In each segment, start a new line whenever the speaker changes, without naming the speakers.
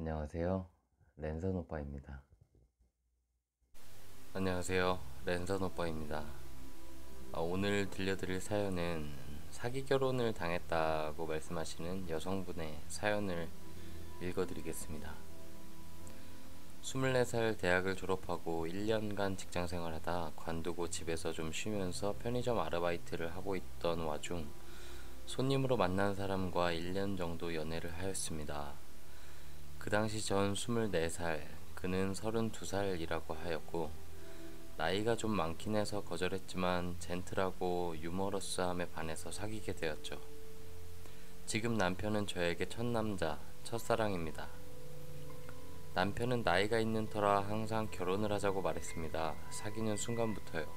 안녕하세요. 랜선 오빠입니다.
안녕하세요. 랜선 오빠입니다. 오늘 들려드릴 사연은 사기 결혼을 당했다고 말씀하시는 여성분의 사연을 읽어드리겠습니다. 24살 대학을 졸업하고 1년간 직장 생활하다 관두고 집에서 좀 쉬면서 편의점 아르바이트를 하고 있던 와중 손님으로 만난 사람과 1년 정도 연애를 하였습니다. 그 당시 전 24살, 그는 32살이라고 하였고 나이가 좀 많긴 해서 거절했지만 젠틀하고 유머러스함에 반해서 사귀게 되었죠. 지금 남편은 저에게 첫 남자, 첫사랑입니다. 남편은 나이가 있는 터라 항상 결혼을 하자고 말했습니다. 사귀는 순간부터요.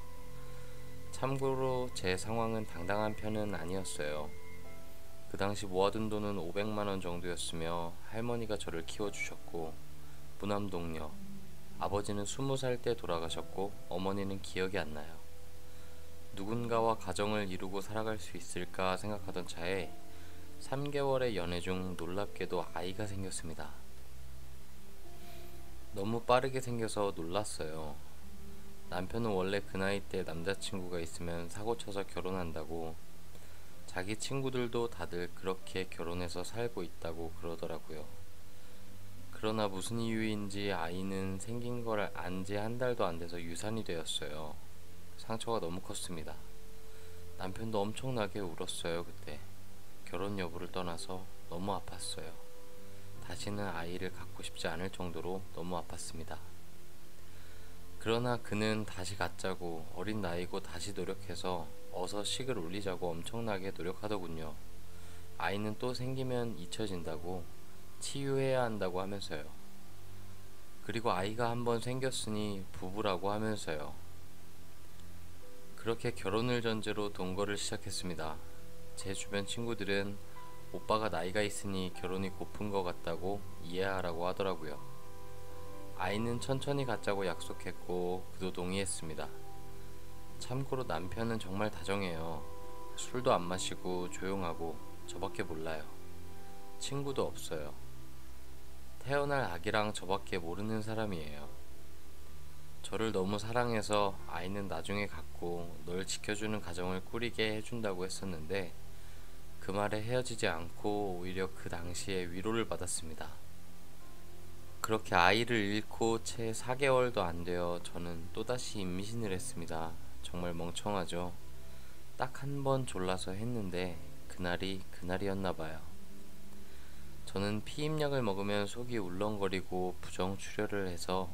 참고로 제 상황은 당당한 편은 아니었어요. 그 당시 모아둔 돈은 500만 원 정도였으며 할머니가 저를 키워주셨고 무남동녀, 아버지는 20살 때 돌아가셨고 어머니는 기억이 안 나요. 누군가와 가정을 이루고 살아갈 수 있을까 생각하던 차에 3개월의 연애 중 놀랍게도 아이가 생겼습니다. 너무 빠르게 생겨서 놀랐어요. 남편은 원래 그 나이 때 남자친구가 있으면 사고쳐서 결혼한다고, 자기 친구들도 다들 그렇게 결혼해서 살고 있다고 그러더라고요. 그러나 무슨 이유인지 아이는 생긴 걸 안 지 한 달도 안 돼서 유산이 되었어요. 상처가 너무 컸습니다. 남편도 엄청나게 울었어요, 그때. 결혼 여부를 떠나서 너무 아팠어요. 다시는 아이를 갖고 싶지 않을 정도로 너무 아팠습니다. 그러나 그는 다시 갖자고, 어린 나이고 다시 노력해서 어서 식을 올리자고 엄청나게 노력하더군요. 아이는 또 생기면 잊혀진다고, 치유해야 한다고 하면서요. 그리고 아이가 한번 생겼으니 부부라고 하면서요. 그렇게 결혼을 전제로 동거를 시작했습니다. 제 주변 친구들은 오빠가 나이가 있으니 결혼이 고픈 것 같다고 이해하라고 하더라고요. 아이는 천천히 갖자고 약속했고 그도 동의했습니다. 참고로 남편은 정말 다정해요. 술도 안 마시고 조용하고 저밖에 몰라요. 친구도 없어요. 태어날 아기랑 저밖에 모르는 사람이에요. 저를 너무 사랑해서 아이는 나중에 갖고 널 지켜주는 가정을 꾸리게 해준다고 했었는데 그 말에 헤어지지 않고 오히려 그 당시에 위로를 받았습니다. 그렇게 아이를 잃고 채 4개월도 안 되어 저는 또다시 임신을 했습니다. 정말 멍청하죠. 딱 한 번 졸라서 했는데 그날이 그날이었나 봐요. 저는 피임약을 먹으면 속이 울렁거리고 부정출혈을 해서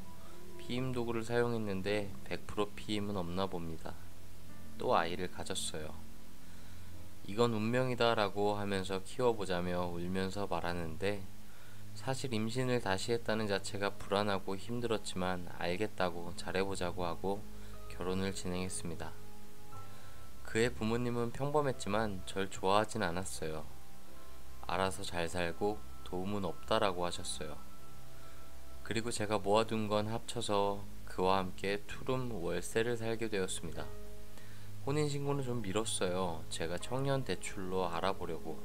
피임 도구를 사용했는데 100% 피임은 없나 봅니다. 또 아이를 가졌어요. 이건 운명이다 라고 하면서 키워보자며 울면서 말하는데 사실 임신을 다시 했다는 자체가 불안하고 힘들었지만 알겠다고 잘해보자고 하고 결혼을 진행했습니다. 그의 부모님은 평범했지만 절 좋아하진 않았어요. 알아서 잘 살고 도움은 없다라고 하셨어요. 그리고 제가 모아둔 건 합쳐서 그와 함께 투룸 월세를 살게 되었습니다. 혼인신고는 좀 미뤘어요. 제가 청년 대출로 알아보려고.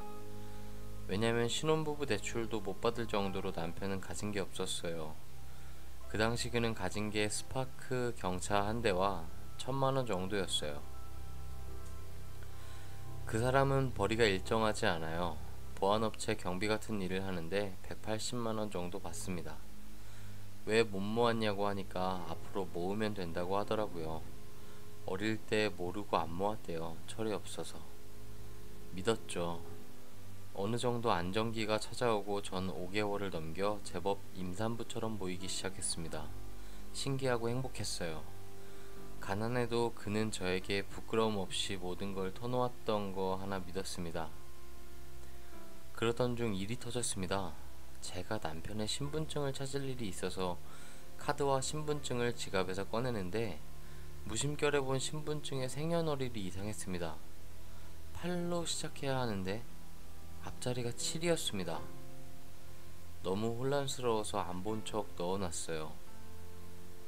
왜냐면 신혼부부 대출도 못 받을 정도로 남편은 가진 게 없었어요. 그 당시 그는 가진 게 스파크 경차 한 대와 1,000만 원 정도였어요. 그 사람은 벌이가 일정하지 않아요. 보안업체 경비 같은 일을 하는데 180만 원 정도 받습니다. 왜 못 모았냐고 하니까 앞으로 모으면 된다고 하더라고요. 어릴 때 모르고 안 모았대요. 철이 없어서. 믿었죠. 어느 정도 안정기가 찾아오고 전 5개월을 넘겨 제법 임산부처럼 보이기 시작했습니다. 신기하고 행복했어요. 가난해도 그는 저에게 부끄러움 없이 모든 걸 터놓았던 거 하나 믿었습니다. 그러던 중 일이 터졌습니다. 제가 남편의 신분증을 찾을 일이 있어서 카드와 신분증을 지갑에서 꺼내는데 무심결에 본 신분증의 생년월일이 이상했습니다. 8로 시작해야 하는데 앞자리가 7이었습니다. 너무 혼란스러워서 안 본 척 넣어놨어요.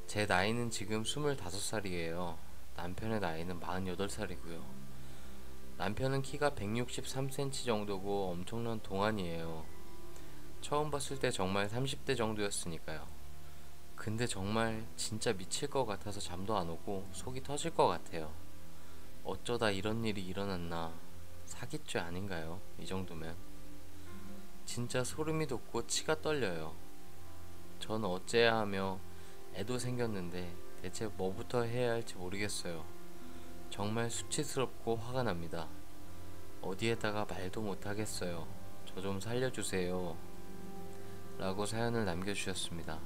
제 나이는 지금 25살이에요. 남편의 나이는 48살이고요. 남편은 키가 163cm 정도고 엄청난 동안이에요. 처음 봤을 때 정말 30대 정도였으니까요. 근데 정말 진짜 미칠 것 같아서 잠도 안 오고 속이 터질 것 같아요. 어쩌다 이런 일이 일어났나. 사기죄 아닌가요? 이 정도면. 진짜 소름이 돋고 치가 떨려요. 전 어째야 하며 애도 생겼는데 대체 뭐부터 해야 할지 모르겠어요. 정말 수치스럽고 화가 납니다. 어디에다가 말도 못하겠어요. 저 좀 살려주세요. 라고 사연을 남겨주셨습니다.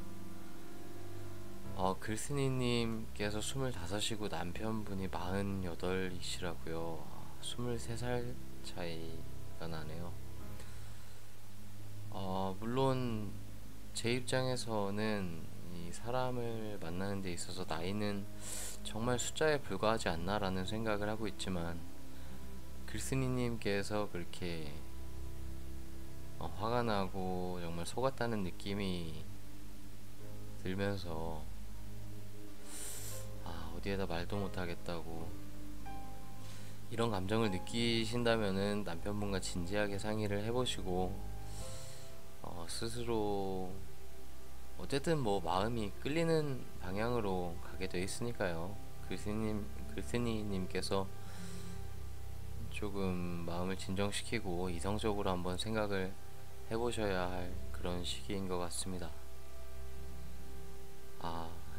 글쓴이님께서 25이고 남편분이 48이시라고요. 23살 차이가 나네요. 물론 제 입장에서는 이 사람을 만나는 데 있어서 나이는 정말 숫자에 불과하지 않나라는 생각을 하고 있지만, 글쓴이님께서 그렇게 화가 나고 정말 속았다는 느낌이 들면서 어디에다 말도 못하겠다고 이런 감정을 느끼신다면은 남편분과 진지하게 상의를 해보시고 스스로 어쨌든 뭐 마음이 끌리는 방향으로 가게 돼 있으니까요. 글쓴이님께서 조금 마음을 진정시키고 이성적으로 한번 생각을 해보셔야 할 그런 시기인 것 같습니다.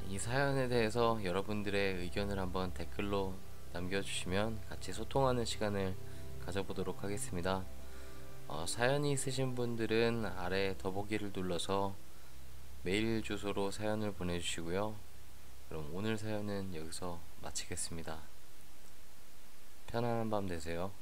이 사연에 대해서 여러분들의 의견을 한번 댓글로 남겨주시면 같이 소통하는 시간을 가져보도록 하겠습니다. 사연이 있으신 분들은 아래 더보기를 눌러서 메일 주소로 사연을 보내주시고요. 그럼 오늘 사연은 여기서 마치겠습니다. 편안한 밤 되세요.